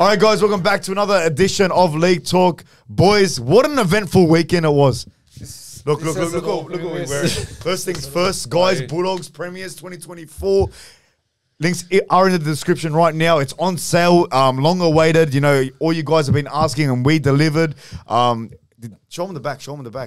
All right, guys, welcome back to another edition of League Talk. Boys, what an eventful weekend it was. Look what we're wearing. First things first, guys, Bulldogs Premiers 2024. Links are in the description right now. It's on sale, long awaited. You know, all you guys have been asking and we delivered. Show them the back.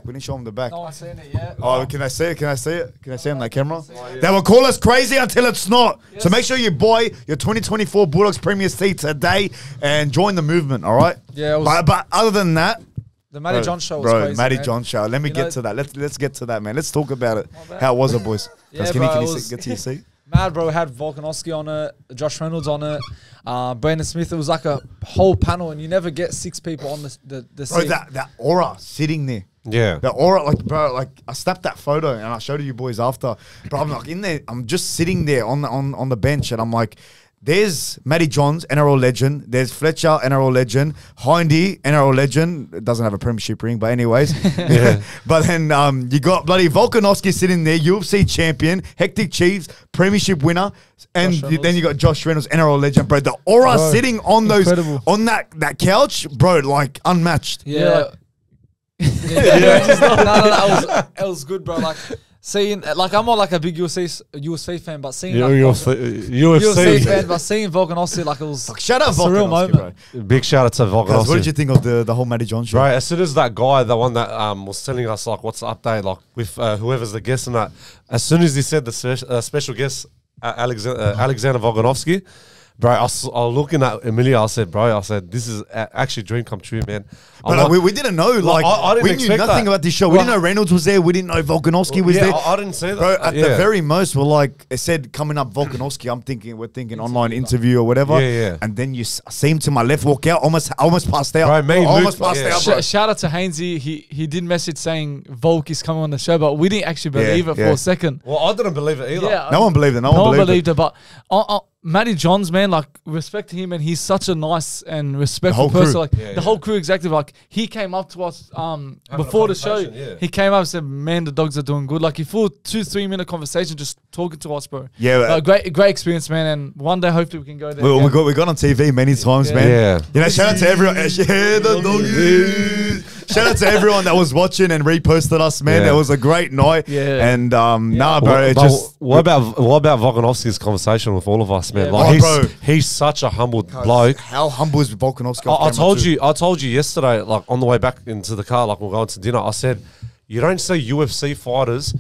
We didn't show them the back. No, I've seen it yet. Oh, can I see it? Can I see it on that camera? They will call us crazy until it's not. Yes. So make sure you buy your 2024 Bulldogs Premier seat today and join the movement, all right? Yeah. But other than that, the Matty John show was crazy, Matty John show. Let me get to that. Let's get to that, man. Let's talk about it. How was it, boys? Yeah, can you get to your seat? Mad, bro. Had Volkanovski on it, Josh Reynolds on it, Brandon Smith. It was like a whole panel, and you never get 6 people on the seat. Bro, that aura sitting there. Yeah. The aura, like I snapped that photo and I showed it you boys after. But I'm like in there, I'm just sitting there on the bench and I'm like, there's Matty Johns, NRL legend. There's Fletcher, NRL legend. Hayne, NRL legend. Doesn't have a premiership ring, but anyways. Yeah. But then you got bloody Volkanovski sitting there, UFC champion, Hectic Chiefs, premiership winner. And then you got Josh Reynolds, NRL legend, bro. The aura sitting on those, on that couch, bro, like unmatched. Yeah. It was good, bro. Like seeing, like I'm not like a big UFC fan, but seeing UFC fan, but seeing Volkanovski, like it was shout out Volkanovski, bro. Big shout out to Volkanovski. What did you think of the whole Matty John show? Right, as soon as that guy, the one that was telling us like what's the update, like with whoever's the guest and that, as soon as he said the special guest Alexander Volkanovski. Bro, I was looking at Emilia. I said, this is actually a dream come true, man. But we didn't know. Like, I didn't we knew nothing about this show. We didn't know Reynolds was there. We didn't know Volkanovski was there. I didn't see that. Bro, at the very most, we're like, it said coming up Volkanovski. We're thinking online interview or whatever. Yeah. And then you see him to my left walk out. Almost passed out. Bro, almost passed out. Bro. Shout out to Hayne. He did message saying Volk is coming on the show, but we didn't actually believe it for a second. Well, I didn't believe it either. Yeah, no one believed it. No one believed it. But Matty Johns, man, like respect to him, and he's such a nice and respectful person. Like the whole crew, exactly. Like he came up to us before the show. Yeah. He came up and said, "Man, the dogs are doing good." Like he full 2-3 minute conversation just talking to us, bro. Yeah, great experience, man. And one day, hopefully, we can go there. We got on TV many times, man. Yeah, you know, shout out to everyone. The doggies. Shout out to everyone that was watching and reposted us, man. It was a great night. Yeah, and bro. What about Volkanovski's conversation with all of us, man? Like he's such a humble bloke. How humble is Volkanovski? I told you yesterday, like on the way back into the car, like we're going to dinner. I said, you don't see UFC fighters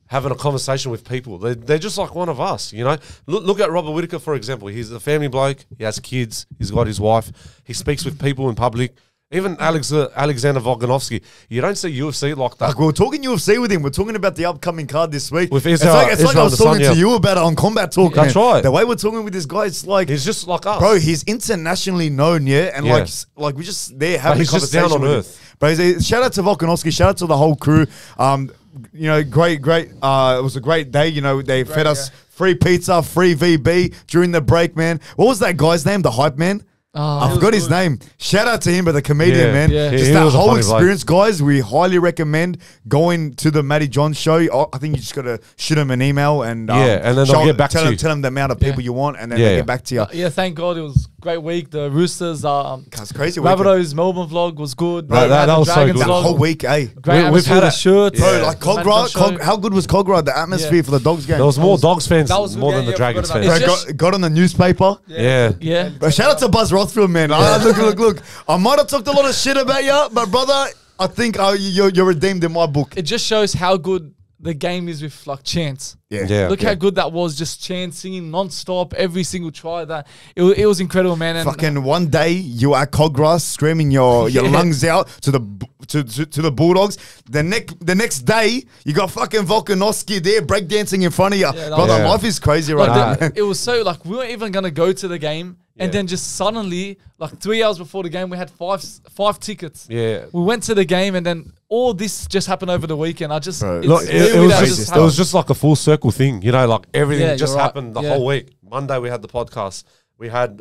having a conversation with people. They're just like one of us, you know. Look at Robert Whittaker, for example. He's a family bloke. He has kids. He's got his wife. He speaks with people in public. Even Alexander Volkanovski, you don't see UFC like that. Like we were talking UFC with him. We're talking about the upcoming card this week. With it's like I was talking to you about it on Combat Talk. That's right. The way we're talking with this guy, it's like he's just like us, bro. He's internationally known, and like we just there having a conversation just down on earth. But shout out to Volkanovski. Shout out to the whole crew. You know, great. It was a great day. You know, they fed us free pizza, free VB during the break, man. What was that guy's name? The hype man. I forgot his name. Shout out to him, but the comedian, man. Yeah. Just that whole experience, guys. We highly recommend going to the Matty John show. I think you just got to shoot him an email and and then they'll get back to you. Tell them the amount of people you want, and then they get back to you. Thank God it was a great week. The Roosters, it's crazy. Rabbitoh's Melbourne vlog was good. That was so good. That whole week, Great. We've had a shirt. Bro, like Cogra. How good was Cogra? The atmosphere for the Dogs game. There was more Dogs fans more than the Dragons fans. Got on the newspaper. Yeah. But shout out to Buzz Rothfield, man. Look. I might have talked a lot of shit about you, but brother, I think you're redeemed in my book. It just shows how good the game is with like chants. Look how good that was, just chants, singing non-stop, every single try. That it was incredible, man. And fucking one day you are Cogra screaming your lungs out to the Bulldogs. The next day you got fucking Volkanovski there breakdancing in front of you. Brother, life is crazy right now. It was so like we weren't even gonna go to the game. And then just suddenly, like 3 hours before the game, we had five tickets. Yeah. We went to the game and then all this just happened over the weekend. It was just like a full circle thing, you know, like everything just happened the whole week. Monday we had the podcast. We had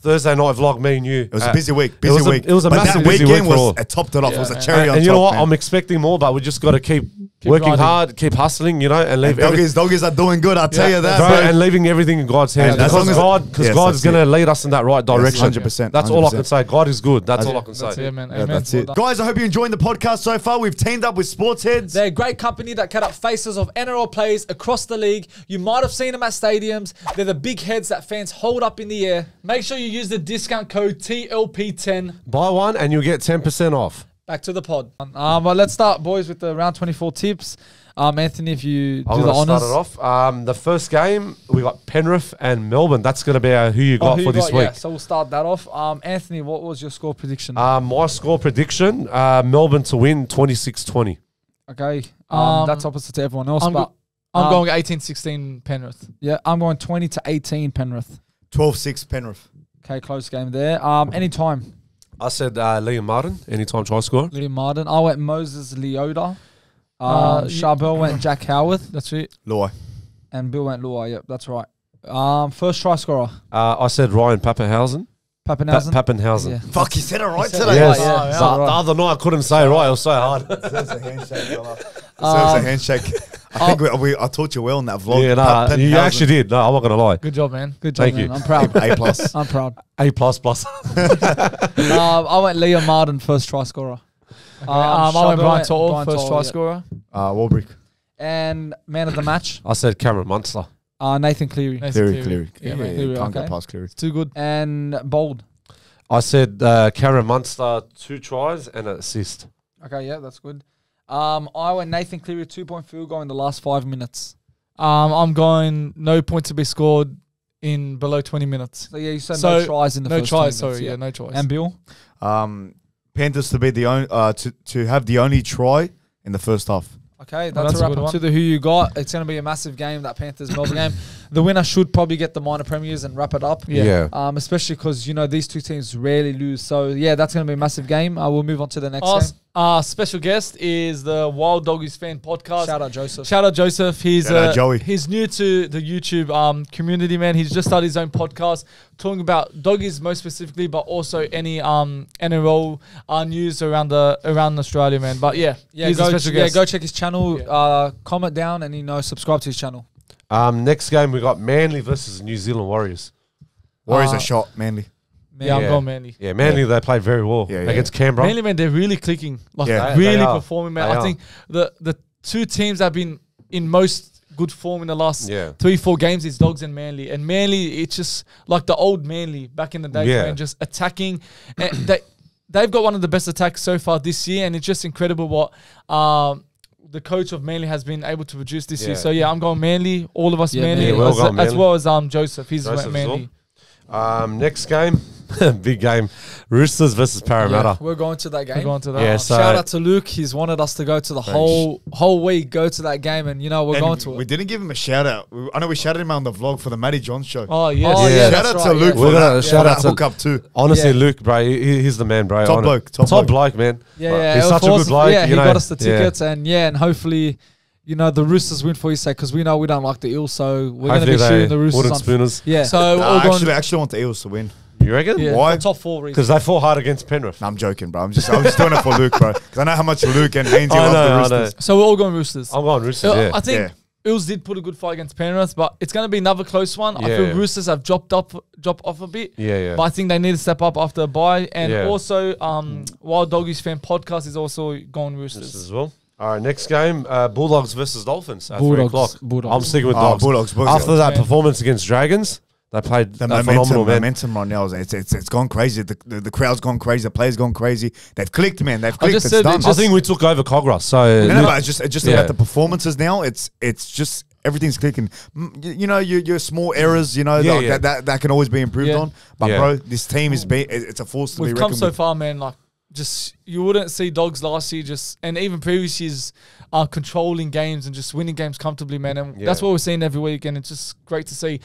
Thursday night vlog, me and you. It was a busy week. It was a massive busy week. It topped it off. It was a cherry on top. And you know what? I'm expecting more, but we just got to keep working grinding. hard, keep hustling, you know, and leave everything. Doggies are doing good. I'll tell you that, Bro, bro. and leaving everything in God's hands And as because long as- Yes, God's that's going to it. lead us in that right direction. 100%. That's all I 100%. can say. God is good. That's all I can That's say. it, man. Yeah, Amen. that's Well it. done. Guys, I hope you're enjoying the podcast so far. We've teamed up with Sportsheads. They're a great company that cut up faces of NRL players across the league. You might have seen them at stadiums. They're the big heads that fans hold up in the air. Make sure you use the discount code TLP10. Buy one and you'll get 10% off. Back to the pod. But let's start, boys, with the round 24 tips. Anthony, if you I'm do the going to honors. start it off. The first game, we got Penrith and Melbourne. That's going to be who you got Who for you this got? week. Yeah, so we'll start that off. Anthony, what was your score prediction? My score prediction, Melbourne to win 26-20. Okay. Um, That's opposite to everyone else. I'm but I'm going going 18-16 Penrith. yeah, I'm going 20 to 18 Penrith. 12-6 Penrith. Okay, close game there. Anytime. I said Liam Martin, anytime try score. Liam Martin. I went Moses Leota. You- Charbel went Jack Howarth. That's it. Luai. And Bill went Luai. Yep, that's right. First try scorer. I said Ryan Pappenhausen. Pappenhausen. Pappenhausen. Yeah. Fuck, you said it right said today. it Yes. right, yeah, So yeah. the other night I couldn't say it right. It was so hard. Deserves a handshake, fella. Deserves a handshake. I think I taught you well in that vlog. Yeah, no, you actually did. No, I'm not going to lie. Good job, man. Good job, Thank man. you. I'm proud. A plus. I'm proud. A++. I went Liam Martin, first try scorer. I Charbel went Brian went Toll, Brian first Toll, try yeah. scorer. Warbrick. And man of the match, I said Cameron Munster. Nathan Cleary. Nathan Cleary. Yeah, Yeah, man. Cleary, can't okay. go past Cleary. Too good. And Bold. I said Cameron Munster, 2 tries and an assist. Okay, yeah, that's good. I went Nathan Cleary, 2-point field goal in the last 5 minutes. I'm going no point to be scored in below 20 minutes. So yeah, you said So, no tries in the No first tries, 20 minutes, sorry. Yeah, no tries. And Bill? Panthers to be the only to have the only try in the first half. Okay, Well, that's that's a a wrap good up one. to the who you got. It's going to be a massive game, that Panthers-Melbourne game. The winner should probably get the minor premiers and wrap it up. Yeah. Especially because, these two teams rarely lose. So, yeah, that's going to be a massive game. We'll move on to the next game. Our special guest is the Wild Doggies fan podcast. Shout out Joseph. Shout out Joseph. He's Shout out Joey. He's new to the YouTube community, man. He's just started his own podcast talking about doggies most specifically, but also any NRL news around Australia, man. But yeah, he's a special guest. go check his channel. Comment down and subscribe to his channel. Next game, we got Manly versus New Zealand Warriors. Warriors are shot, Manly. Yeah, I'm Yeah. going Manly. Yeah, Manly, they played very well Yeah, yeah. against Canberra. Manly, man, they're really clicking. Like, Yeah. They really are. performing, man. They I are. think the two teams that have been in most good form in the last Yeah. 3-4 games is Dogs and Manly. And Manly, it's just like the old Manly back in the day, Yeah. man, just attacking. And they've got one of the best attacks so far this year, and it's just incredible what the coach of Manly has been able to produce this year. Yeah. So, yeah, I'm going Manly. All of us Yeah, Manly. Manly. Yeah, we'll go as Manly. well as Joseph. He's Joseph as Manly. Next game, big game, Roosters versus Parramatta. We're going to that game. We're going to that. Yeah, so- Shout out to Luke. He's wanted us to go to the whole week, go to that game, and we're And going to we it. didn't give him a shout out. I know we shouted him out on the vlog for the Matty Johns show. Oh, yes. Oh, Yeah. yeah, Shout that's out to right, Luke yeah. We're for gonna that, shout for out that to- hookup too. Honestly, Yeah. Luke, bro, he's the man, bro. Top bloke, top bloke. man. Yeah, He's it such a was good bloke. Yeah, he you know. got us the Yeah. tickets, and hopefully, the Roosters win for his sake because we know we don't like the Eels, so we're going to Hopefully be shooting the Roosters wooden on. spooners. Yeah, So, Nah, all going. I actually want the Eels to win. You reckon? Yeah. Why? the top 4 reasons. Because they fought hard against Penrith. No, I'm joking, bro. I'm just doing it for Luke, bro. Because I know how much Luke and Haynes I love know, I the know. Roosters. So, we're all going Roosters. I'm going Roosters, yeah. I think Yeah. Eels did put a good fight against Penrith, but it's going to be another close one. I Yeah. feel Roosters have dropped off a bit. Yeah. But I think they need to step up after a bye. And Yeah. also, Wild Doggies fan podcast is also going Roosters Roosters. as well. All right, next game, Bulldogs versus Dolphins at 3 Bulldogs, o'clock. Bulldogs. I'm sticking with Oh, Dogs. Bulldogs. After that Man. performance against Dragons, they played The phenomenal, man. momentum right now, it's gone crazy. The crowd's gone crazy. The players gone crazy. They've clicked, man. They've clicked. just It's said done. it I think we took over Cogra, so No, but it's just Yeah. about the performances now. It's just everything's clicking. Your small errors, Yeah. that can always be improved Yeah. on. But Yeah. bro, this team it's a force to We've be come reckoned so with. far, man. Like, just you wouldn't see Dogs last year, and even previous years, controlling games and just winning games comfortably, man. And that's what we're seeing every week, and it's just great to see.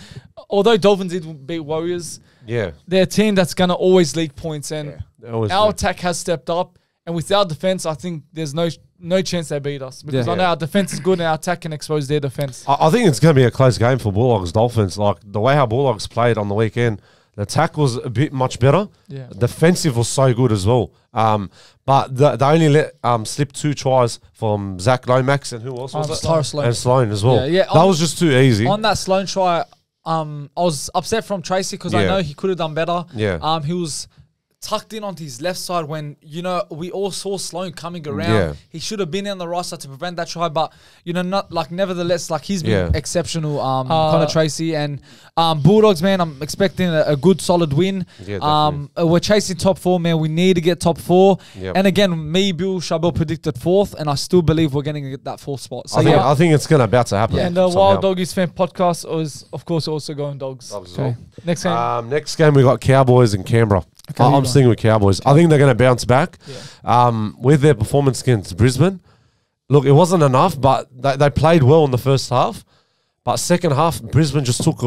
Although Dolphins did beat Warriors, yeah. they're a team that's gonna always leak points, and They always our do. attack has stepped up. And with our defense, I think there's no chance they beat us because I know our defense is good and our attack can expose their defense. I think it's going to be a close game for Bulldogs Dolphins. Like the way how Bulldogs played on the weekend, The attack was a bit much better. Yeah. Defensive was so good as well. But they only let slip 2 tries from Zach Lomax and who else was it? Tara Sloan. And Sloan as well. Yeah, that was just too easy. On that Sloan try, I was upset from Tracy because I know he could have done better. Yeah. He was tucked in onto his left side when, we all saw Sloan coming around. Yeah. He should have been on the right side to prevent that try, but, nevertheless, he's been exceptional, Connor Tracy. And Bulldogs, man, I'm expecting a good, solid win. Yeah, we're chasing top 4, man. We need to get top 4. Yep. And again, me, Bill, Chabot predicted 4th, and I still believe we're going to get that 4th spot. So I think it's about to happen. Yeah. And the Wild Doggies fan podcast is, of course, also going Dogs. Dogs as well. Next game. Next game, we got Cowboys and Canberra. I'm sticking with Cowboys. I think they're going to bounce back with their performance against Brisbane. Look, it wasn't enough, but they played well in the first half. But second half, Brisbane just took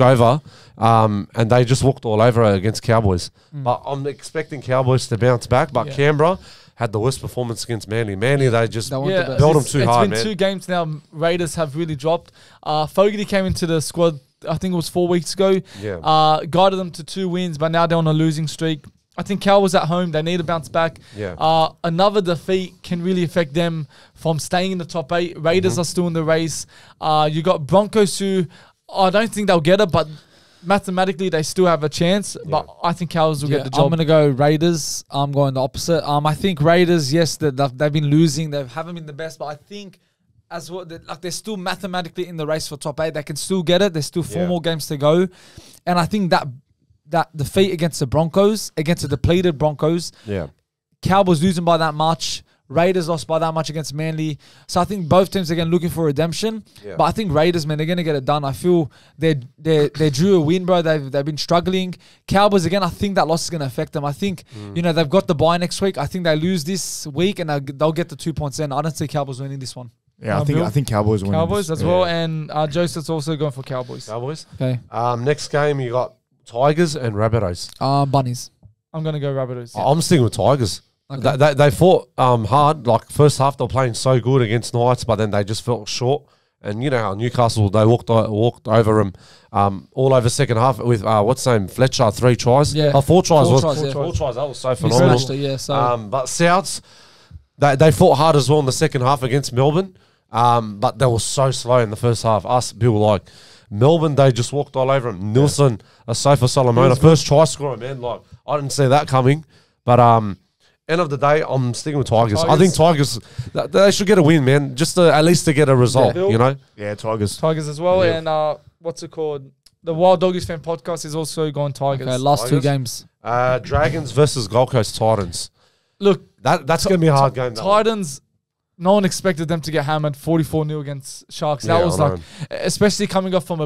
over, and they just walked all over against Cowboys. But I'm expecting Cowboys to bounce back. But Canberra had the worst performance against Manly. they just built them too hard, man. It's been 2 games now. Raiders have really dropped. Fogarty came into the squad, I think it was 4 weeks ago. Yeah. Guided them to 2 wins, but now they're on a losing streak. I think Cowboys at home, they need to bounce back. Yeah. Another defeat can really affect them from staying in the top 8. Raiders are still in the race. You got Broncos who, I don't think they'll get it, but mathematically they still have a chance. But I think Cowboys will get the job. I'm going to go Raiders. I'm going the opposite. I think Raiders, yes, they've been losing. They haven't been the best, but I think as well, they're still mathematically in the race for top 8. They can still get it. There's still 4 more games to go. And I think that defeat against the Broncos, against the depleted Broncos, Cowboys losing by that much, Raiders lost by that much against Manly. So I think both teams are again looking for redemption. But I think Raiders, man, they're going to get it done. I feel they drew a win, bro. They've been struggling. Cowboys, again, I think that loss is going to affect them. I think, they've got the bye next week. I think they lose this week and they'll get the 2 points in. I don't see Cowboys winning this one. Yeah, I think Cowboys win. Cowboys as well, and Joseph's also going for Cowboys. Okay. Next game, you got Tigers and Rabbitohs. Bunnies. I'm going to go Rabbitohs. I'm sticking with Tigers. Okay. They fought hard. Like, first half, they were playing so good against Knights, but then they just felt short. And you know how Newcastle, they walked over them all over second half with, what's his name, Fletcher, 3 tries. Yeah. 4 tries. 4 tries, 4 tries. That was so phenomenal. But Souths, they fought hard as well in the second half against Melbourne. But they were so slow in the first half. Melbourne, they just walked all over them. Nilsson, Asafa Solomona, first try scorer, man. Like, I didn't see that coming. But end of the day, I'm sticking with Tigers. I think Tigers, they should get a win, man. Just at least to get a result, Yeah, Tigers. Tigers as well. Yeah. And what's it called? The Wild Doggies fan podcast is also going Tigers. Okay, last Tigers. 2 games. Dragons versus Gold Coast Titans. Look, that's going to be a hard game. Titans, no one expected them to get hammered 44-0 against Sharks. That was especially coming off from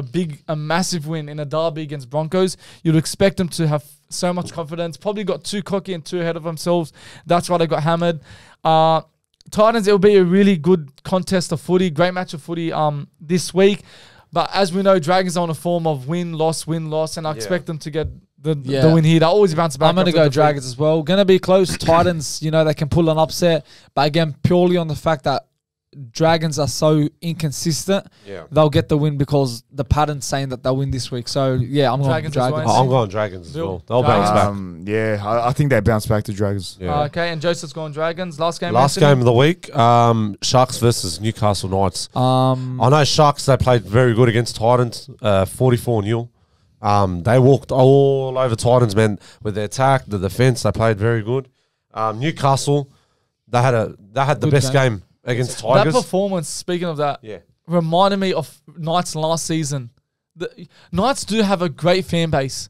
a massive win in a derby against Broncos. You'd expect them to have so much confidence. Probably got too cocky and too ahead of themselves. That's why they got hammered. Titans, it'll be a really good contest of footy. Great match of footy this week. But as we know, Dragons are on a form of win-loss, and I expect them to get the win here. They always bounce back. I'm going to go Dragons as well. Going to be close. Titans, they can pull an upset. But again, purely on the fact that Dragons are so inconsistent, they'll get the win because the pattern's saying that they'll win this week. So, yeah, I'm going Dragons. I'm going Dragons as well. They'll bounce back. Yeah, I think they bounce back to Dragons. Yeah. Okay, and Joseph's going Dragons. Last game of the week, Sharks versus Newcastle Knights. I know Sharks, they played very good against Titans, 44-0. They walked all over Titans, man, with their attack, the defense. They played very good. Newcastle, they had the best game against Tigers. That performance, speaking of that, reminded me of Knights last season. The Knights do have a great fan base.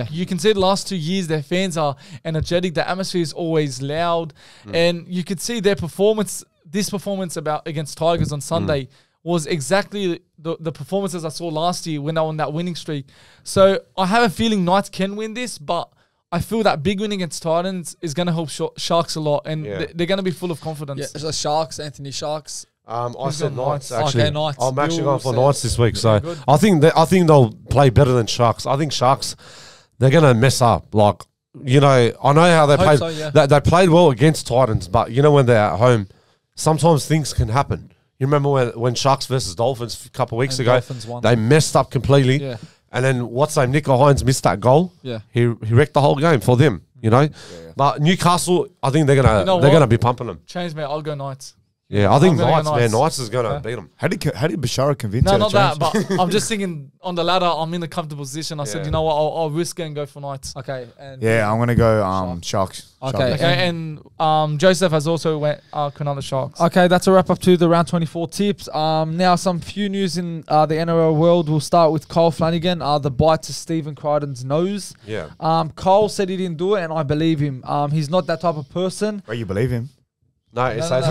You can see the last 2 years, their fans are energetic. The atmosphere is always loud. And you could see their performance, this performance against Tigers on Sunday was exactly the performances I saw last year when they were on that winning streak. So I have a feeling Knights can win this, but I feel that big win against Titans is going to help Sharks a lot, and they're going to be full of confidence. Yeah, so Sharks, Anthony Sharks. I said Knights, actually. Okay, Knights. I'm actually going for Knights this week. So I think they'll play better than Sharks. I think Sharks, they're going to mess up. Like, I know how they played. So, they played well against Titans, but when they're at home, sometimes things can happen. You remember when Sharks versus Dolphins a couple of weeks ago, they messed up completely. Yeah. And then Nico Hines missed that goal. Yeah. He wrecked the whole game for them, you know. But Newcastle, I think they're gonna be pumping them. Change me. I'll go Knights. Yeah, I think I'm gonna go Knights, man. Knights. Knights is gonna beat them. How did Bashara convince No, you? not to that. change? But I'm just thinking on the ladder. I'm in a comfortable position. I said, you know what? I'll risk it and go for Knights. Okay. And Yeah, I'm gonna go Sharks. Okay. Okay, and Joseph has also went Cronulla Sharks. Okay, that's a wrap up to the round 24 tips. Now some few news in the NRL world. We'll start with Kyle Flanagan. The bite to Stephen Crichton's nose. Yeah. Kyle said he didn't do it, and I believe him. He's not that type of person. Bro, you believe him? No, it says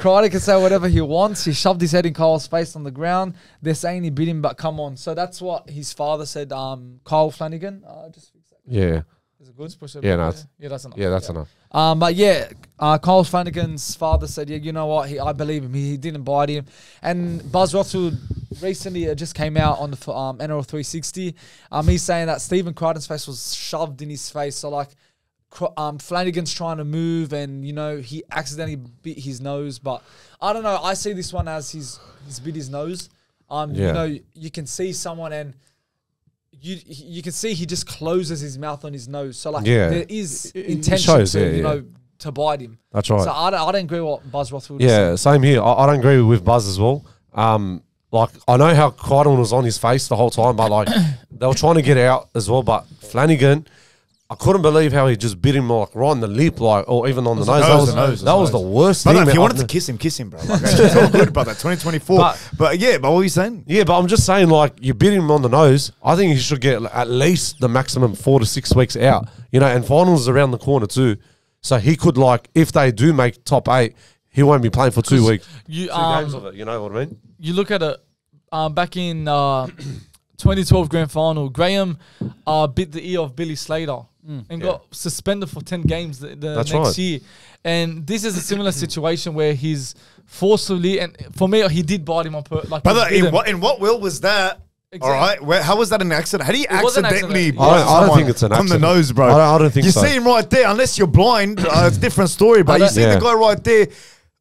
Crichton can say whatever he wants. He shoved his head in Kyle's face on the ground. They're saying he bit him, but come on. So that's what his father said. Kyle Flanagan. Just fix that. Yeah. Is it good? Yeah, no, it's- that's enough. Yeah, that's enough. But yeah, Kyle Flanagan's father said, yeah, you know what? I believe him. He didn't bite him. And Buzz Rothfield recently just came out on the NRL 360. He's saying that Stephen Crichton's face was shoved in his face. So like, Flanagan's trying to move, and you know he accidentally bit his nose. But I don't know. I see this one as he's bit his nose. You know, you can see someone and. You can see he just closes his mouth on his nose. So, like, there is intention to bite him. That's right. So, I don't agree with what Buzz Rothfield Yeah, same here. I don't agree with Buzz as well. Like, I know how Crichton was on his face the whole time, but, like, they were trying to get out as well. But Flanagan, I couldn't believe how he just bit him, like, right in the lip, like, or even on the nose. That was the worst thing. But if you wanted to kiss him, bro. Like, it's all good, brother. 2024. But what were you saying? Yeah, but I'm just saying, like, you bit him on the nose. I think he should get at least the maximum 4 to 6 weeks out. You know, and finals is around the corner too. So he could, like, if they do make top 8, he won't be playing for 2 weeks. 2 games of it, you know what I mean? You look at it, back in 2012 grand final, Graham bit the ear of Billy Slater. And got suspended for 10 games the next year. And this is a similar situation where he's forcefully, and for me, he did bite him on purpose. Like, brother, in what world was that? Exactly. All right, how was that an accident? How do you accidentally bite I don't think it's an accident. on the nose, bro? I don't think you so. You see him right there, unless you're blind, it's a different story, but you see the guy right there.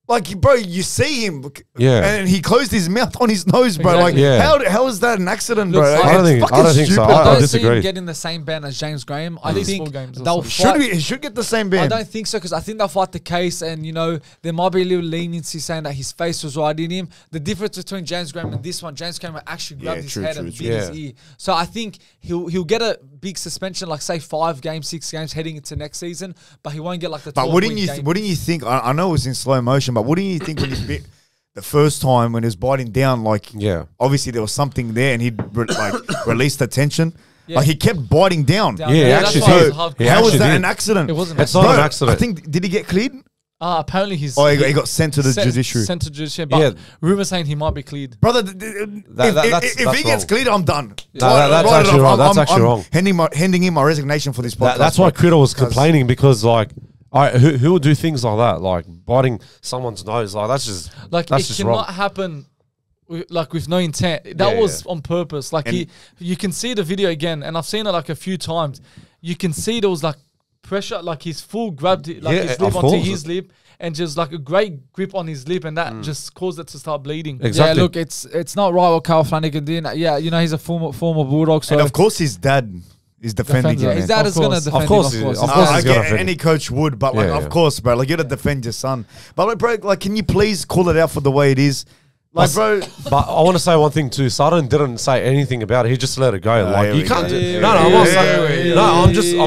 Like, bro, you see him, and he closed his mouth on his nose, bro. Exactly. Like, how is that an accident, bro? I don't think so. I disagree. Him get in the same ban as James Graham. I think they'll he should get the same ban. I don't think so, because I think they'll fight the case, and you know there might be a little leniency saying that his face was right in him. The difference between James Graham and this one, James Graham actually grabbed his head and bit his ear. So I think he'll get a big suspension, like say 5 games, 6 games heading into next season, but he won't get like the. But wouldn't you think? I know it was in slow motion, but wouldn't you think when he bit the first time when he was biting down, like obviously there was something there, and he'd released the tension. Yeah. Like he kept biting down. Actually, how was that an accident? It wasn't. It's not an accident. I think did he get cleared? Apparently he's. He got sent to the judiciary. Sent to judiciary, but rumors saying he might be cleared. Brother, if he gets cleared, I'm done. That's actually wrong. That's actually wrong. Handing him my resignation for this podcast. That's why Crichton was complaining, because like. Who would do things like that, like biting someone's nose? Like that's just it wrong. cannot happen, with no intent. That was on purpose. Like you can see the video again, and I've seen it like a few times. You can see there was like pressure, like his full grabbed his lip onto his lip, and just like a great grip on his lip, and that just caused it to start bleeding. Exactly. Yeah, look, it's not right what Kyle Flanagan did. Yeah, you know he's a former Bulldog, so and of course his dad. Is defending him. His dad is going to defend him. Of course, any coach would, but of course, bro, like you got to defend your son. But like, bro, like, can you please call it out for the way it is? Like, bro. But I want to say one thing too. Sutton didn't say anything about it. He just let it go. Like you can't. I'm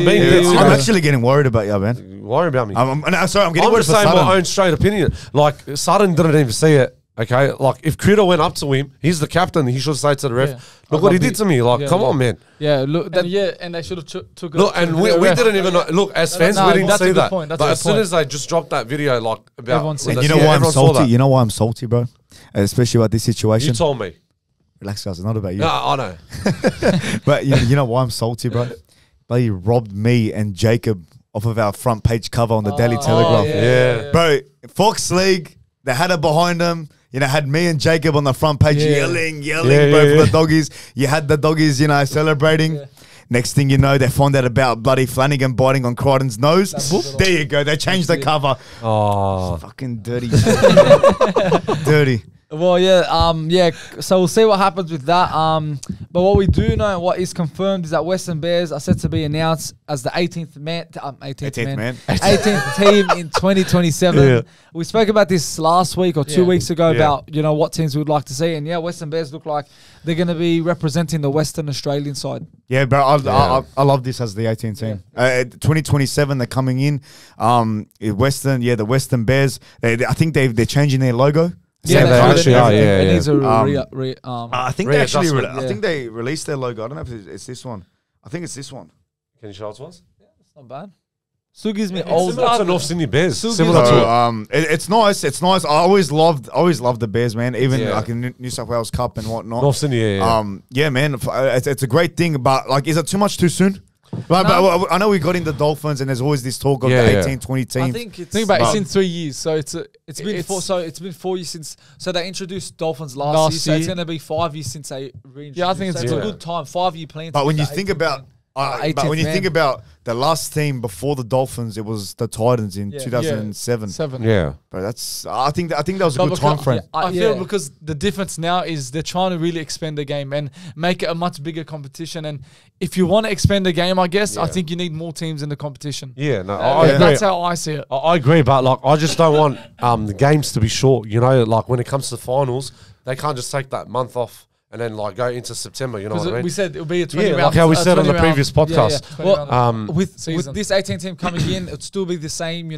being dead serious. I'm actually getting worried about you, man. Worry about me. I'm getting worried just saying my own straight opinion. Like Sutton didn't even see it. Okay, like if Crichton went up to him, he's the captain. He should say to the ref, "Look what he did to me." Like, come on, man. Yeah, look. And they should have took it. Look, and we didn't even know. Look, as fans, we didn't see that. But as soon as they just dropped that video, like about, you know why I'm salty. You know why I'm salty, bro. Especially about this situation. You told me. Relax, guys. It's not about you. No, I know. But you know why I'm salty, bro. They robbed me and Jacob off of our front page cover on the Daily Telegraph. Yeah, bro. Fox League. They had it behind them. You know, had me and Jacob on the front page yelling, bro, for the doggies. You had the doggies, celebrating. Yeah. Next thing you know, they found out about bloody Flanagan biting on Crichton's nose. There you go. They changed the cover. Oh. Fucking dirty. Dirty. Well, yeah. So we'll see what happens with that. But what we do know, what is confirmed, is that Western Bears are set to be announced as the 18th team in 2027. Yeah. We spoke about this last week or 2 weeks ago about what teams we would like to see, and Western Bears look like they're going to be representing the Western Australian side. Yeah, bro, I love this as the 18th team. 2027, they're coming in. The Western Bears. I think they're changing their logo. Yeah, they actually are. I think they actually. I think they released their logo. I don't know if it's this one. I think it's this one. Can you show us one? Yeah, it's not bad. Still gives me old. Similar to North Sydney Bears. Similar to it's nice. It's nice. I always loved the Bears, man. Even like in New South Wales Cup and whatnot. North Sydney, yeah, man. It's a great thing, but like, is it too much too soon? But I know we got in the Dolphins, and there's always this talk of the 18, 20 teams. I think it's in 3 years, so it's been 4 years since. So they introduced Dolphins last year, so it's going to be 5 years since they reintroduced. Yeah, I think it's a good time. 5-year plan. But when you think about. But when you think about the last team before the Dolphins, it was the Titans in 2007. Yeah, but I think that was a good time frame. I feel because the difference now is they're trying to really expand the game and make it a much bigger competition. And if you want to expand the game, I guess I think you need more teams in the competition. Yeah, no, I agree. That's how I see it. I agree, but like I just don't want the games to be short. Like when it comes to finals, they can't just take that month off and then like go into September, you know what I mean? We said it'll be a 20 round. Like how we said on the previous podcast. With this 18 team coming in, it'll still be the same,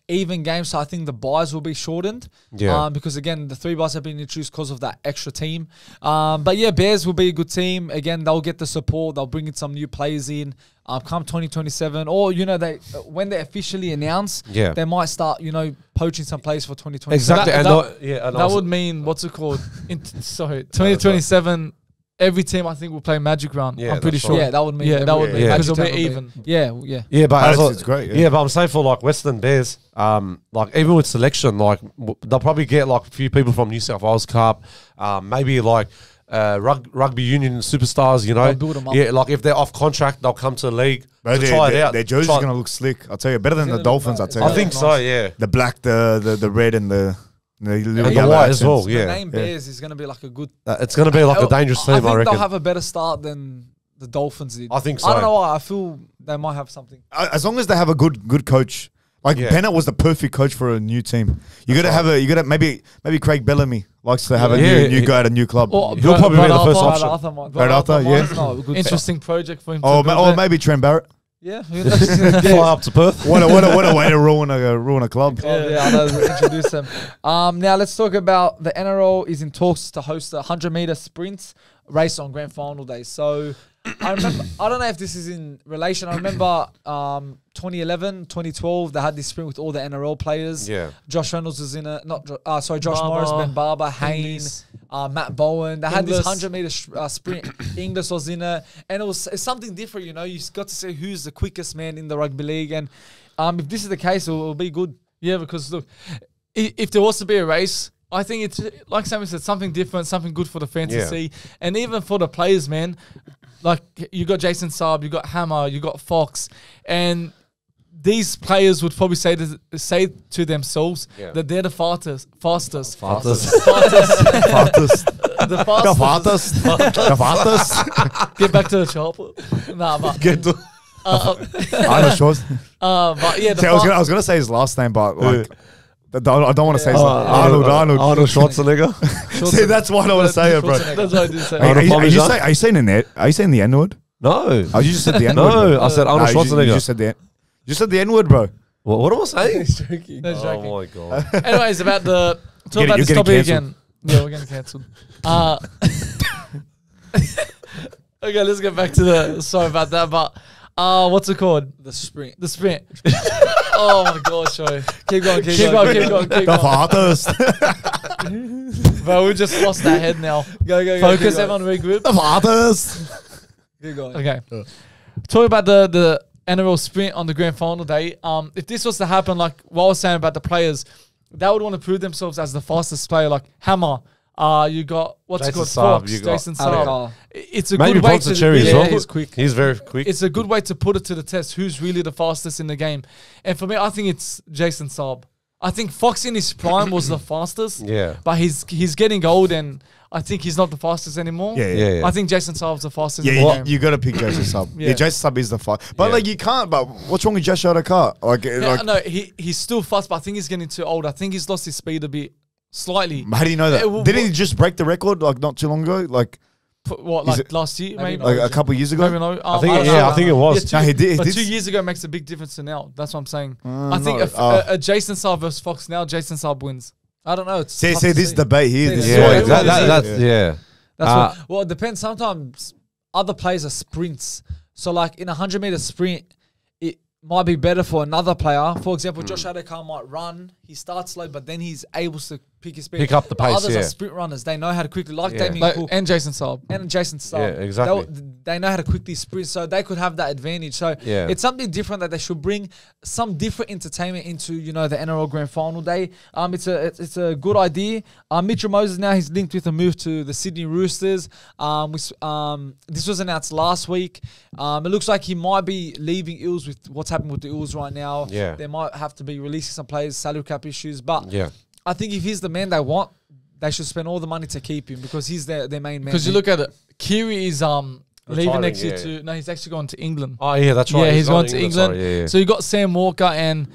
even games. So I think the buys will be shortened. Yeah. Because again, the 3 buys have been introduced because of that extra team. But yeah, Bears will be a good team. Again, they'll get the support. They'll bring in some new players in. Come 2027, or they when they officially announce, they might start poaching some players for 2027. Exactly, that would mean what's it called? 2027. Every team I think will play Magic Round. Yeah, I'm pretty sure. Yeah, that would mean. Because it'll be even. Yeah, but it's great. Yeah, but I'm saying for like Western Bears, like even with selection, like they'll probably get like a few people from New South Wales Cup, maybe like. Rugby union superstars, build them up. Yeah, like if they're off contract, they'll come to the league to try it out. Their jersey's going to look slick. I'll tell you, better than the Dolphins. I think so. Yeah, the black, the red, and the white as well. Yeah, the name Bears is going to be like a good. It's going to be like a dangerous team. I reckon they'll have a better start than the Dolphins did. I think so. I don't know why. I feel they might have something. As long as they have a good coach. Like Bennett was the perfect coach for a new team. You got to have maybe Craig Bellamy likes to have a new guy at a new club. He'll probably be the first option. Brad Arthur, interesting project for him. Or maybe Trent Barrett. Yeah, fly up to Perth. What a way to ruin a club. I know. Introduce them. Now let's talk about the NRL is in talks to host a 100-meter sprint race on grand final day. So I remember, I don't know if this is in relation. I remember 2011, 2012, they had this sprint with all the NRL players. Yeah. Josh Reynolds was in it. Josh Morris, Ben Barber, Hayne, Matt Bowen. They had this 100-meter sprint. Inglis was in it. And it's something different, You got to see who's the quickest man in the rugby league. And if this is the case, it'll be good. Yeah, because look, if there was to be a race, I think it's, like Sammy said, something different, something good for the fans to see. And even for the players, man, like you got Jason Saab, you got Hammer, you got Fox, and these players would probably say to themselves that they're the fastest. Get back to the chopper. Nah, but get to. Arnold Schwarzenegger. But yeah, I was gonna say his last name, but like. I don't want to say Arnold Schwarzenegger. See, that's why I don't want to say it, bro. That's what I did say. Are you saying the N-word? No. Oh, you just said the N-word. No, I said Arnold Schwarzenegger. You said the N-word, bro. Well, what am I saying? He's joking. Oh my god. Anyways, about this topic again. Yeah, we're getting cancelled. Okay, let's get back to sorry about that, but what's it called? The sprint. Oh my gosh, sorry. Keep going. The farthest. Bro, we just lost that head now. Go. Focus, everyone regroup. The farthest. Keep going. Okay. Talking about the NRL sprint on the grand final day. If this was to happen, like what I was saying about the players, they would want to prove themselves as the fastest player, like Hammer. You got Fox, Jason Saab. It's a good way to Cherry as well. He's quick. He's very quick. It's a good way to put it to the test. Who's really the fastest in the game? And for me, I think it's Jason Saab. I think Fox in his prime was the fastest. Yeah. But he's getting old, and I think he's not the fastest anymore. Yeah. I think Jason Saab's the fastest. Yeah, in the game. you got to pick Jason Saab. Yeah, Jason Saab is the fast. But like you can't. But what's wrong with Josh Adokar? No, he's still fast, but I think he's getting too old. I think he's lost his speed a bit, slightly. How do you know that? Didn't he just break the record like not too long ago? Like Last year, maybe like a couple of years ago? Maybe no. I think it was. No, he did. But 2 years ago makes a big difference to now. That's what I'm saying. I think a Jason Saab versus Fox now, Jason Saab wins. I don't know. It's see this debate here. That's well, it depends. Sometimes other players are sprints. So like in a 100-meter sprint, it might be better for another player. For example, Josh Adokar might run. He starts slow, but then he's able to pick his speed. Pick up the pace, Others are sprint runners. They know how to quickly, Damien Cook. And Jason Saab. And Jason Saab. Yeah, exactly. They know how to quickly sprint, so they could have that advantage. So it's something different that they should bring some different entertainment into, the NRL Grand Final day. It's a good idea. Mitchell Moses now, he's linked with a move to the Sydney Roosters. This was announced last week. It looks like he might be leaving Eels with what's happening with the Eels right now. Yeah. They might have to be releasing some players, salary cap issues, but I think if he's the man they want, they should spend all the money to keep him because he's their main man. Because you look at it, Kiri is leaving next year to... No, he's actually going to England. Oh, yeah, that's right. Yeah, he's going to England. So you got Sam Walker and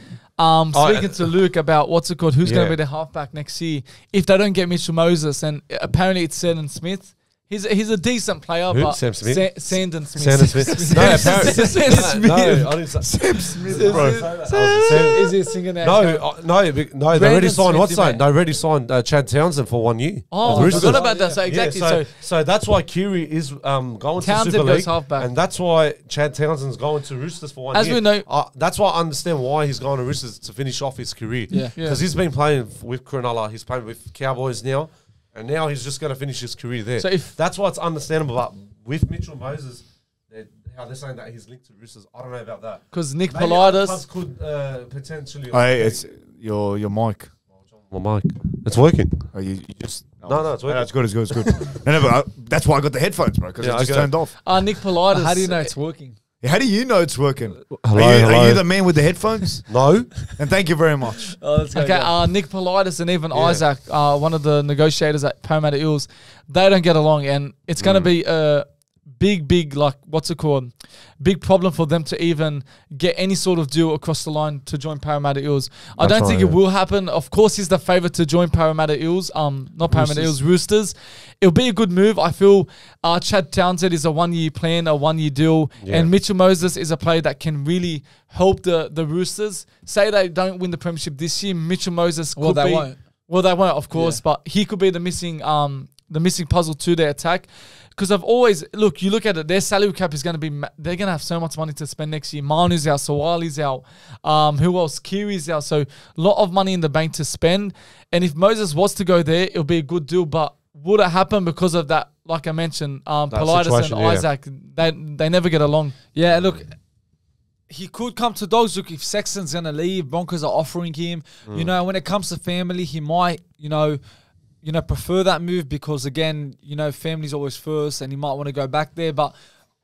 speaking to Luke about who's going to be the halfback next year. If they don't get Mitchell Moses, and apparently it's Sandon Smith. He's a decent player, but Sam Smith? Sandon Smith. Sandon Smith. No, apparently. Sam I didn't say Sam Smith, bro. Is he a singer now? No. They already signed what's that? They already signed Chad Townsend for 1 year. Oh, I forgot about that. So exactly. So that's why Kiri is going to Super League, and that's why Chad Townsend's going to Roosters for 1 year. As we know, that's why I understand why he's going to Roosters to finish off his career. Because he's been playing with Cronulla, he's playing with Cowboys now. And now he's just going to finish his career there. So that's why it's understandable. But with Mitchell Moses, how they're saying that he's linked to Roosters, I don't know about that. Because Nick Politis could potentially. Hey, it's your mic. My mic, it's working. Oh, you just no, it's working. No, it's good. It's good. No, but that's why I got the headphones, bro. Because it just turned off. Nick Politis. How do you know it's working? How do you know it's working? Hello. Are you the man with the headphones? No. And thank you very much. Nick Politis and even Isaac, one of the negotiators at Parramatta Eels, they don't get along, and it's going to be a big, like, big problem for them to even get any sort of deal across the line to join Parramatta Eels. I don't think it will happen. Of course, he's the favourite to join Parramatta Eels, not Parramatta Eels, Roosters. It'll be a good move. I feel Chad Townsend is a 1 year plan, a 1 year deal, and Mitchell Moses is a player that can really help the Roosters. Say they don't win the premiership this year, Mitchell Moses could be... won't. Well, they won't, of course, but he could be the missing puzzle to their attack. Because I've always... Look, you look at it, their salary cap is going to be... They're going to have so much money to spend next year. Manu's out, Sawali's out. Who else? Kiri's out. So, a lot of money in the bank to spend. And if Moses was to go there, it'll be a good deal. But would it happen because of that, like I mentioned, Politis and Isaac, they never get along. Yeah, look... He could come to Dogs. Look, if Sexton's going to leave, Broncos are offering him. When it comes to family, he might, prefer that move because, again, family's always first and he might want to go back there. But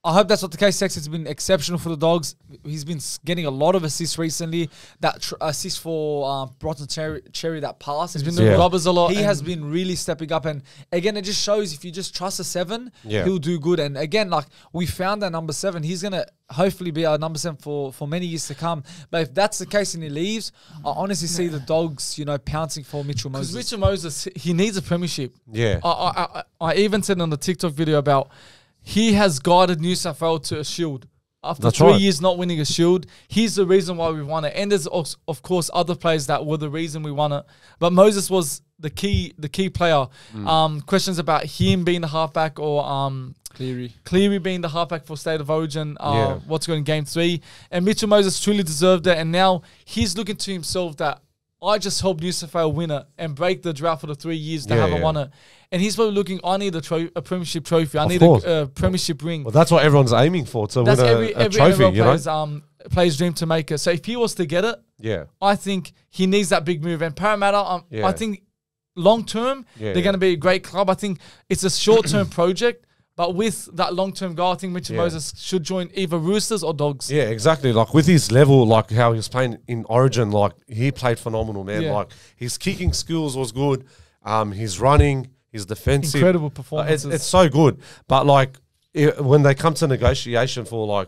I hope that's not the case. Sexton's been exceptional for the Dogs. He's been getting a lot of assists recently. That assist for Bronson Cherry, that pass. He's been doing rubbers a lot. He has been really stepping up. And again, it just shows if you just trust a 7, he'll do good. And again, like we found that number 7, he's going to hopefully be our number 7 for many years to come. But if that's the case and he leaves, I honestly see the Dogs, pouncing for Mitchell Moses. Because Mitchell Moses, he needs a premiership. Yeah. I even said on the TikTok video about he has guided New South Wales to a shield. After 3 years not winning a shield, he's the reason why we won it. And there's, of course, other players that were the reason we won it. But Moses was the key player. Questions about him being the halfback or Cleary being the halfback for State of Origin, what's going in Game 3. And Mitchell Moses truly deserved it. And now he's looking to himself that I just helped New South Wales win it and break the drought for the 3 years they haven't won it. And he's probably looking, I need a premiership trophy. I need a premiership ring. Well, that's what everyone's aiming for, to win a trophy, NRL player's dream to make it. So if he was to get it, I think he needs that big move. And Parramatta, I think long term, they're going to be a great club. I think it's a short-term project, But with that long-term goal, I think Mitchell Moses should join either Roosters or Dogs. Yeah, exactly. Like with his level, like how he was playing in Origin, like he played phenomenal, man. Yeah. Like his kicking skills was good. His running, his defensive, Incredible performances. It's so good. But like when they come to negotiation for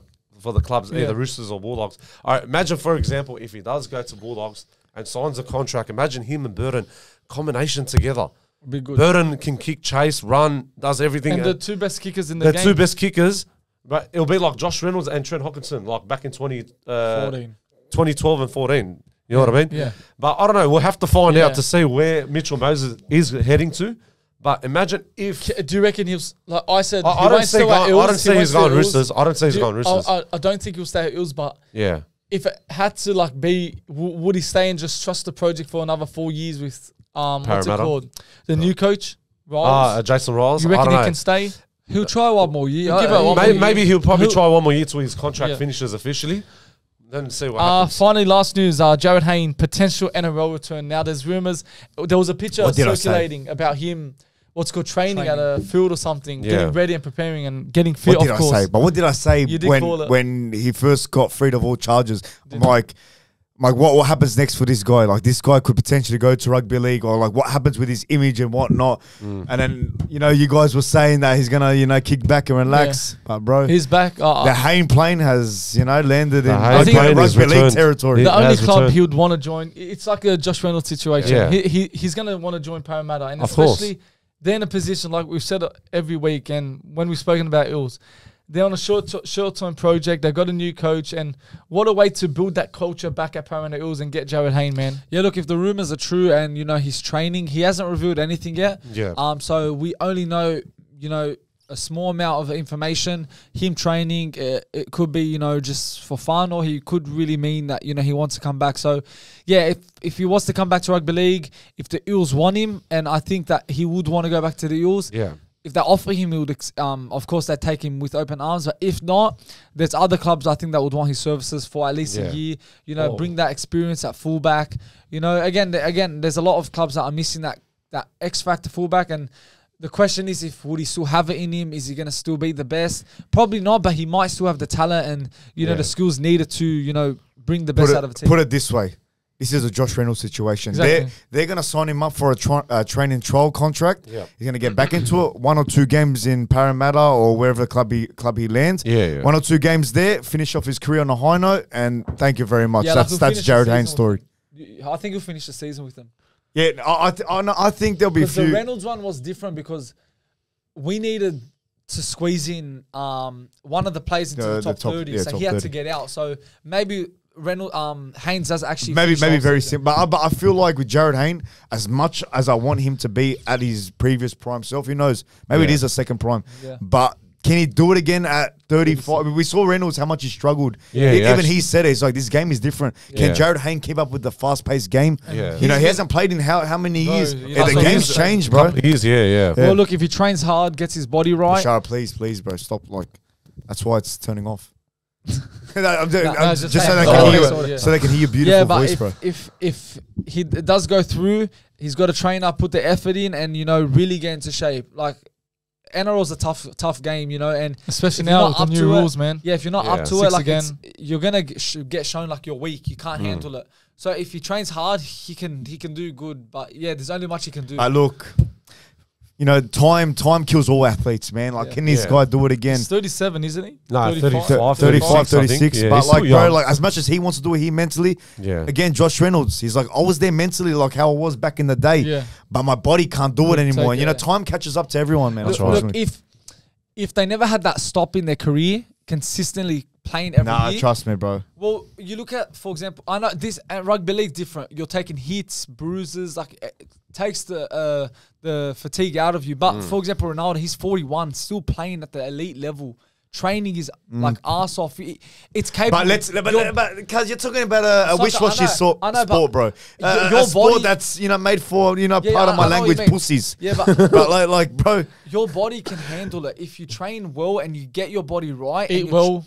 the clubs, either Roosters or Bulldogs. All right, imagine, for example, if he does go to Bulldogs and signs a contract. Imagine him and Burton combination together. Be good. Burton can kick, chase, run, does everything. And the two best kickers in the game. The two best kickers, but it'll be like Josh Reynolds and Trent Hopkinson, like back in 2012 and 14. You know what I mean? Yeah. But I don't know. We'll have to find out to see where Mitchell Moses is heading to. But imagine if... Do you reckon he'll... Like I said, I don't see he's going Roosters. I don't see he's going Roosters. I don't think he'll stay at Eels, but... Yeah. If it had to like be... would he stay and just trust the project for another 4 years with... what's it called? The new coach? Riles? Jason Riles. You reckon he can stay? He'll try one more year. Give it one more year. Maybe he'll probably try one more year till his contract finishes officially. Then see what happens. Finally, last news. Jared Hayne, potential NRL return. Now, there's rumours. There was a picture circulating about him... What's called training at a field or something, getting ready and preparing and getting fit. What did I say? But what did I say when he first got freed of all charges? I'm like, what happens next for this guy? Like, this guy could potentially go to rugby league, or like, what happens with his image and whatnot? And then you guys were saying that he's gonna kick back and relax, but bro, he's back. The Hayne plane has landed in rugby league territory. The only club he would want to join, it's like a Josh Reynolds situation. Yeah. He's gonna want to join Parramatta, and especially. They're in a position, like we've said every week, and when we've spoken about Eels, they're on a short-term project. They've got a new coach, and what a way to build that culture back at Parramatta Eels and get Jared Hayne, man. Yeah, look, if the rumours are true and, he's training, he hasn't revealed anything yet. Yeah. So we only know, a small amount of information. Him training, it could be, just for fun, or he could really mean that, he wants to come back. So, yeah, if he wants to come back to rugby league, if the Eels want him, and I think that he would want to go back to the Eels. Yeah. If they offer him, he would, of course, they take him with open arms. But if not, there's other clubs I think that would want his services for at least a year. Bring that experience at fullback. Again, there's a lot of clubs that are missing that X factor fullback, and the question is, would he still have it in him? Is he going to still be the best? Probably not, but he might still have the talent and, the skills needed to, bring the best out of a team. Put it this way. This is a Josh Reynolds situation. Exactly. They're going to sign him up for a training trial contract. Yeah. He's going to get back into it. 1 or 2 games in Parramatta or wherever club he lands. Yeah. 1 or 2 games there. Finish off his career on a high note. And thank you very much. Yeah, that's Jared Hayne's story. I think he'll finish the season with them. Yeah, I think there'll be a few. The Reynolds one was different because we needed to squeeze in one of the players into the top 30, so he had to get out. So maybe Haynes does actually maybe very simple. But I feel like with Jared Hayne, as much as I want him to be at his previous prime self, who knows? Maybe it is a second prime. Yeah. But can he do it again at 35? I mean, we saw Reynolds how much he struggled. Yeah, even he said it. It's like, this game is different. Can Jared Hayne keep up with the fast-paced game? Yeah. He hasn't played in how many years? Yeah, the game's changed, bro. Yeah. Well, look, if he trains hard, gets his body right. Bashar, please, bro, stop. That's why it's turning off. Just so they can hear your beautiful voice, bro. If he does go through, he's got to train up, put the effort in, and really get into shape. Like, NRL's a tough game, and especially now with the new rules, man. Yeah, if you're not up to it, like you're gonna get shown like you're weak. You can't handle it. So if he trains hard, he can do good. But yeah, there's only much he can do. Look, time kills all athletes, man. Like, can this guy do it again? He's 37, isn't he? No, 35, 36. Yeah, but like, bro, like as much as he wants to do it here mentally, again, Josh Reynolds, he's like, I was there mentally like how I was back in the day. Yeah. But my body can't do it anymore. And, time catches up to everyone, man. Look, if they never had that stop in their career, consistently playing every year. Trust me, bro. Well, you look at, for example, I know this rugby league different. You're taking hits, bruises, like it takes the fatigue out of you. But for example, Ronaldo, he's 41, still playing at the elite level. Training is like arse off. It's capable. But because you're talking about a wish-washy sport, bro. Your sport body, that's made for part of my language, pussies. Yeah, but but like, bro, your body can handle it if you train well and you get your body right. Eat well.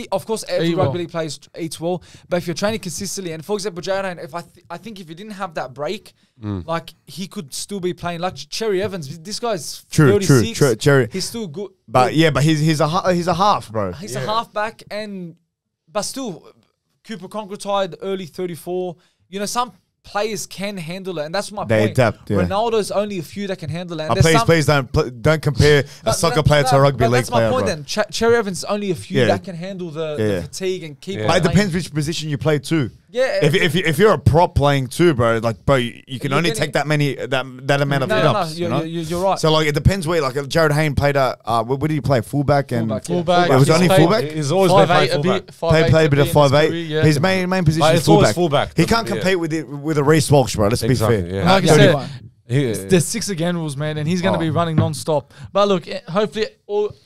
Of course, every rugby league eats well. But if you're training consistently, and for example, Jared Hayne, I think if you didn't have that break like he could still be playing. Like Cherry Evans, this guy's True, 36. true. Cherry. He's still good. But he's a half, bro. He's a halfback, but still, Cooper Conquertide, early 34. You know, some players can handle it, and that's my They point. adapt, yeah. Ronaldo's only a few that can handle it. And Please don't compare a soccer player to a rugby league that's my player, point bro. then. Cherry Evans is only a few Yeah. that can handle the fatigue and keep. But it depends which position you play too. Yeah. If you're a prop playing too, bro, like bro, you can You're only getting- take that amount of hit-ups. you know? You're right. So like it depends where. Like Jared Hayne played where did he play? Fullback and Fullback, It was only fullback. He's always been playing fullback. Played a bit of 5'8". His main position But is it's always fullback. fullback. He can't compete with a Reece Walsh, bro. Let's be fair. Yeah. Like I said, He- there's 6 again rules, man, and he's going to be running non-stop. But look, hopefully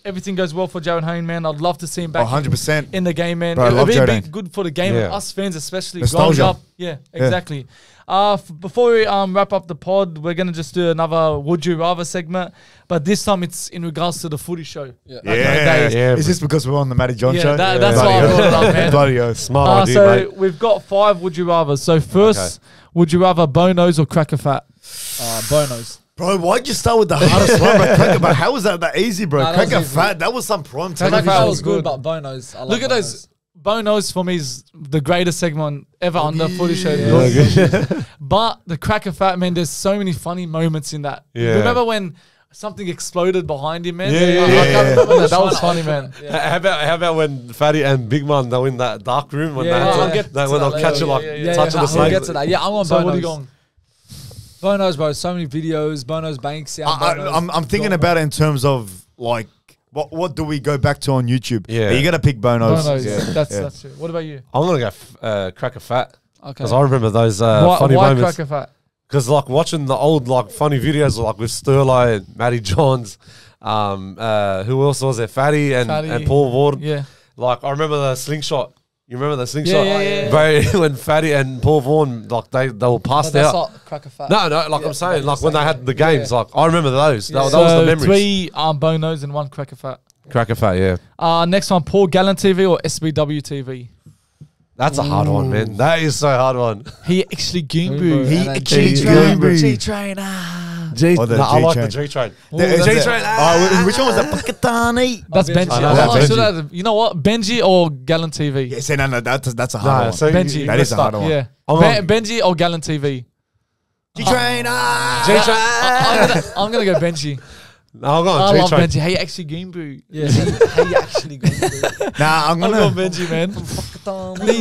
everything goes well for Jared Hayne, man. I'd love to see him back 100%. in the game, man. Bro, I love It'd Jared be Hayne. good for the game, Yeah. us fans especially, Nostalgia. growing up. Yeah, exactly. Before we wrap up the pod, we're going to just do another Would You Rather segment, but this time it's in regards to the footy show. Yeah. Yeah, Is this because we're on the Matty John Yeah, show? that's why I brought it up, man. Bloody oath. Smart idea, So mate. we've got 5 Would You Rather. So first, would you rather Bonos or Cracker Fat? Bonos. Bro, why'd you start with the hardest one, bro? Cracker, but how was that easy, bro? Nah, that was Cracker easy. Fat, that was some prime Cracker television. Fat That was was good, good. but Bonos. I love Look at Bonos. those. Bonos for me is the greatest segment ever on the footy show. But the Cracker Fat, man, there's so many funny moments in that. Yeah. Remember when something exploded behind him, man? Yeah, I can't remember that. That was funny, man. How about when Fatty and Big Man they were in that dark room when Yeah, they I'll had get to, to when they'll that catch you later. like Yeah, touching the we'll snake. get to that. Yeah, I'm on So Bonos. what are you going? Bonos, bro. So many videos. Bonos Banks. Yeah, I'm thinking about it in terms of like what do we go back to on YouTube? Yeah. You gotta pick Bonos. Bonos. Yeah. That's true. What about you? I'm gonna go Cracker Fat Okay. because I remember those Why funny moments. Cracker Fat? Because like watching the old like funny videos like with Sterling, Matty Johns, who else was there? Fatty and Paul Ward. Yeah. Like I remember the slingshot. You remember the slingshot? Yeah. Bro, when Fatty and Paul Vaughan like they were passed That's out. not Cracker Fat. No, like Yeah, I'm saying, you're like when they saying had the that. games, like I remember those. That was So the memories. 3 Bonos and 1 Cracker Fat. Cracker Fat, yeah. Next one, Paul Gallen TV or SBW TV? That's a hard one, man. That is so hard one. He actually Goombo. He And then actually G-Train. Goombo. G-Train. G, Oh, the I like the G-Train. G-Train. Oh, which one was that? Pakistani. That's Benji. Benji. I know Oh, that, so Benji. that- you know what? Benji or Gallen TV? Yeah, say no, that's a Nah, hard so one. Benji. That is a hard one. Yeah. I'm on- Benji or Gallen TV? G-Train. I'm gonna go Benji. No, I'm I going love G-Train. Benji. Hey, actually Goombo. Yeah, he actually good. Nah, I'm I'm gonna. going Benji, man.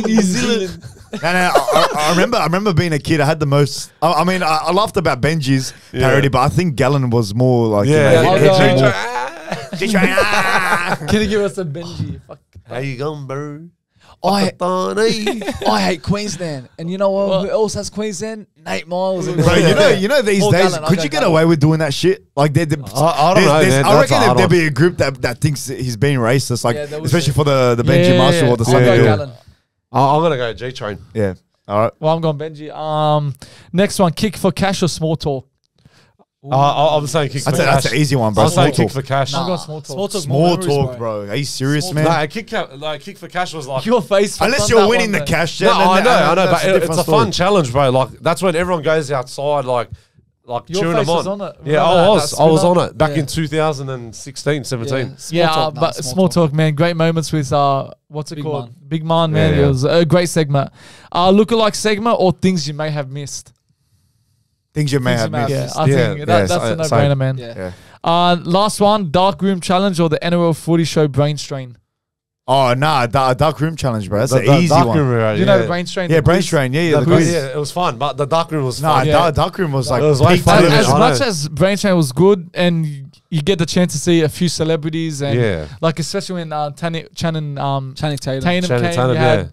New Zealand. No, I remember being a kid. I had the most. I mean, I laughed about Benji's parody, but I think Gallon was more like Yeah, I'll edgy go- more. G-Train. Can you give us a Benji? Fuck. How you going, bro? I hate Queensland, and you know what? Who else has Queensland? Nate Miles. And Bro, you know these Paul days, Gallen, could I'll you go get away with doing that shit? Like, I don't know, I man. That's reckon a hard there'd one. be a group that thinks he's being racist, like Yeah, there was especially a- for the Benji Yeah, Marshall or the I'll go Sam Gill. Gallen. I'm going to go G-Train. Yeah, all right. Well, I'm going Benji. Next one, kick for cash or small talk? I'm saying kick for That's cash. an easy one, bro. I'm saying Small kick for cash. I'm going small talk. Small talk, bro. Are you serious, man? Nah, kick for cash was like... Your face. Unless on you're that winning one, the man. cash. No, I know, that's but it's different a story. fun challenge, bro. Like that's when everyone goes outside, like Your cheering face them was on. on it. Yeah, Remember I that was spinner? on it back Yeah. in 2016, 17. Yeah, but small talk, man. Great moments with what's it Big called? Man. Big Man, man. Yeah. It was a great segment. Lookalike segment or things you may have missed. Things you may have missed. Yeah, I Yeah, think that's a same. no-brainer, man. Yeah. Last one, dark room challenge or the NRL Footy Show brain strain. Oh, nah, dark room challenge, bro. That's The an easy dark one. room, right, Do you know the brain strain? Yeah, the brain quiz? strain. Yeah, The the quiz, quiz. yeah, it was fun, but the dark room was Nah, fun. Yeah. dark room was like It was way peak funny. television. As I much know. as brain strain was good, and you get the chance to see a few celebrities, and Yeah. like especially when Channing Channing Tatum. Tatum Channing came, Tatum, you had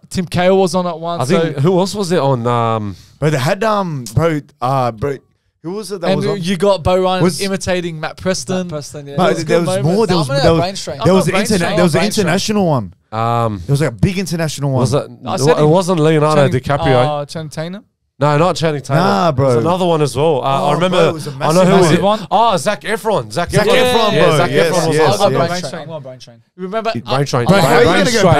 Tim Cahill was on it once. I think who else was it on? But they had bro, who was it that and was on? you got Bo Ryan Was- imitating Matt Preston. Preston, yeah. But was there good was moments. more. There No, was I'm gonna go brain strain. there was I'm going brain strain. there was an Brain strain. international one. There was like a big international one. Was it? I said It wasn't Leonardo Channing- DiCaprio. Channing Tatum. No, not Channing Tatum. Nah, bro. There's another one as well. I remember. bro, it was a I know who massive it one. was. Oh, Zac Efron. Zac Zac Efron. Efron, Yeah, bro. Zac Yes, Efron was yes, awesome. yes. Brain Train. Train. I'm going Brain Train. Remember? Brain Train. Bro, how are you Brain gonna go Train.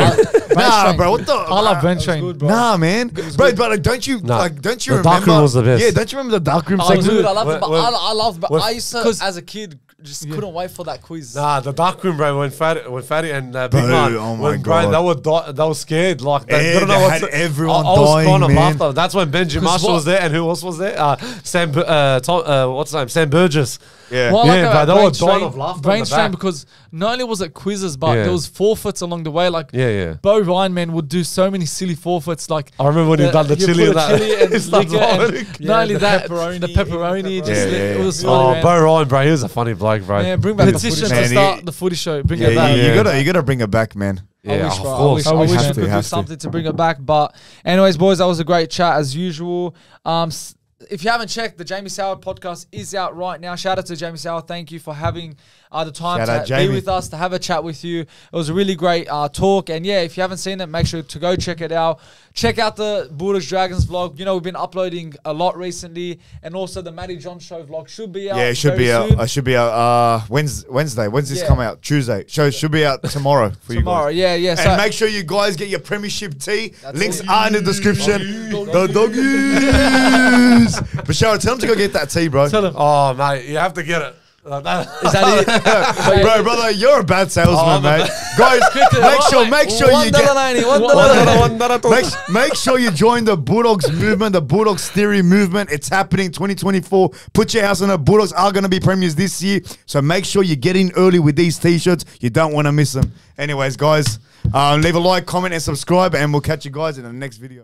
back? Nah, Train. bro. What the? I love Brain Train. good, bro. Nah, man. Bro, but don't you Nah. don't you The remember? dark room was the best. Yeah, don't you remember the dark room Oh, segment? dude, I loved it. But When- I loved. But when- I used to, as a kid, just couldn't wait for that quiz. Nah, the dark room, bro. When Fatty and Big Bro, Man, oh my when, bro, God. they were scared. Like they Yeah, didn't know they what had to. everyone I was dying, crying of man. laughter. That's when Benji Marshall was there, and who else was there? Sam. What's his name? Sam Burgess. Yeah. What I like Yeah, about bro, they were Brain dying Strain- of laughter Brain in the Strain back. because not only was it quizzes, but Yeah. there was forfeits along the way. Like Yeah. Bo Ryan, man, would do so many silly forfeits. Like I remember when he done the you chili put and a that. chili and He starts liquor and vomiting. not only the that, pepperoni. the pepperoni. Just Yeah, it yeah. was funny, Oh, man. Bo Ryan, bro, he was a funny bloke, bro. Yeah, bring back the Petition footy to Man, start the footy show. Bring Yeah, it back. you gotta bring it back, man. Yeah, I wish, of bro. course. I wish we Have could to, do have to. something to bring it back. But anyways, boys, that was a great chat as usual. If you haven't checked, the Jamie Sauer podcast is out right now. Shout out to Jamie Sauer. Thank you for having the time Shout out, to be Jamie. with us, to have a chat with you. It was a really great talk. And yeah, if you haven't seen it, make sure to go check it out. Check out the Bulldogs Dragons vlog. You know, we've been uploading a lot recently. And also the Matty John Show vlog should be out. Yeah, it should very be out. soon. It should be out Wednesday. When's this Yeah. come out? Tuesday. So it should be out tomorrow for Tomorrow, you guys. yeah. And So make sure you guys get your premiership tee. Links all. are in the description. The doggies. But Sharon, tell them to go get that tea, bro. Tell them. Oh, mate, you have to get it. Like that. is that it? Bro, brother, you're a bad salesman, mate. Guys, make sure you get. $1.90. Make sure you join the Bulldogs movement, the Bulldogs theory movement. It's happening 2024. Put your house on it. Bulldogs are going to be premiers this year. So make sure you get in early with these t-shirts. You don't want to miss them. Anyways, guys, leave a like, comment, and subscribe, and we'll catch you guys in the next video.